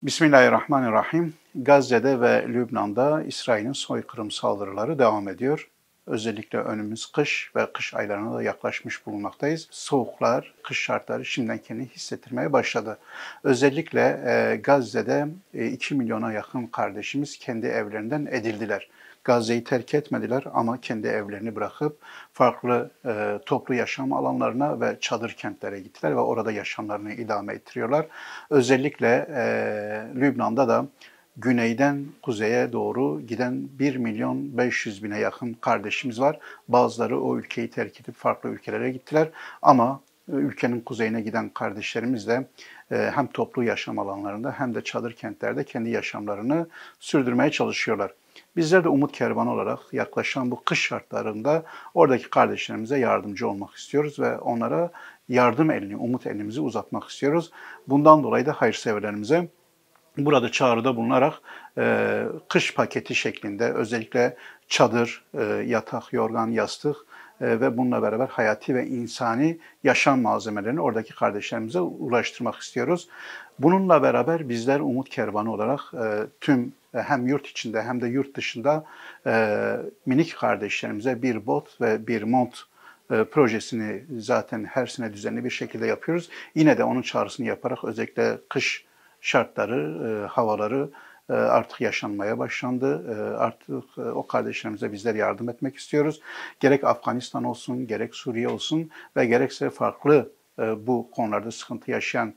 Bismillahirrahmanirrahim. Gazze'de ve Lübnan'da İsrail'in soykırım saldırıları devam ediyor. Özellikle önümüz kış ve kış aylarına da yaklaşmış bulunmaktayız. Soğuklar, kış şartları şimdiden kendini hissettirmeye başladı. Özellikle Gazze'de 2 milyona yakın kardeşimiz kendi evlerinden edildiler. Gazze'yi terk etmediler ama kendi evlerini bırakıp farklı toplu yaşam alanlarına ve çadır kentlere gittiler ve orada yaşamlarını idame ettiriyorlar. Özellikle Lübnan'da da güneyden kuzeye doğru giden 1.500.000'e yakın kardeşimiz var. Bazıları o ülkeyi terk edip farklı ülkelere gittiler ama ülkenin kuzeyine giden kardeşlerimiz de hem toplu yaşam alanlarında hem de çadır kentlerde kendi yaşamlarını sürdürmeye çalışıyorlar. Bizler de Umut Kervanı olarak yaklaşan bu kış şartlarında oradaki kardeşlerimize yardımcı olmak istiyoruz ve onlara yardım elini, umut elimizi uzatmak istiyoruz. Bundan dolayı da hayırseverlerimize burada çağrıda bulunarak kış paketi şeklinde özellikle çadır, yatak, yorgan, yastık ve bununla beraber hayati ve insani yaşam malzemelerini oradaki kardeşlerimize ulaştırmak istiyoruz. Bununla beraber bizler Umut Kervanı olarak tüm hem yurt içinde hem de yurt dışında minik kardeşlerimize bir bot ve bir mont projesini zaten her sene düzenli bir şekilde yapıyoruz. Yine de onun çağrısını yaparak özellikle kış şartları, havaları artık yaşanmaya başlandı. Artık o kardeşlerimize bizler yardım etmek istiyoruz. Gerek Afganistan olsun, gerek Suriye olsun ve gerekse farklı bu konularda sıkıntı yaşayan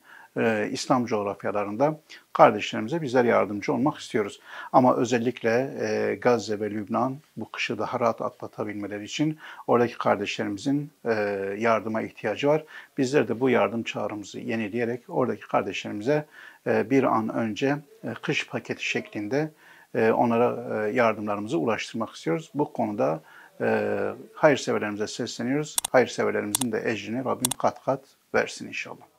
İslam coğrafyalarında kardeşlerimize bizler yardımcı olmak istiyoruz. Ama özellikle Gazze ve Lübnan bu kışı daha rahat atlatabilmeleri için oradaki kardeşlerimizin yardıma ihtiyacı var. Bizler de bu yardım çağrımızı yenileyerek oradaki kardeşlerimize bir an önce kış paketi şeklinde onlara yardımlarımızı ulaştırmak istiyoruz. Bu konuda hayırseverlerimize sesleniyoruz. Hayırseverlerimizin de ecrini Rabbim kat kat versin inşallah.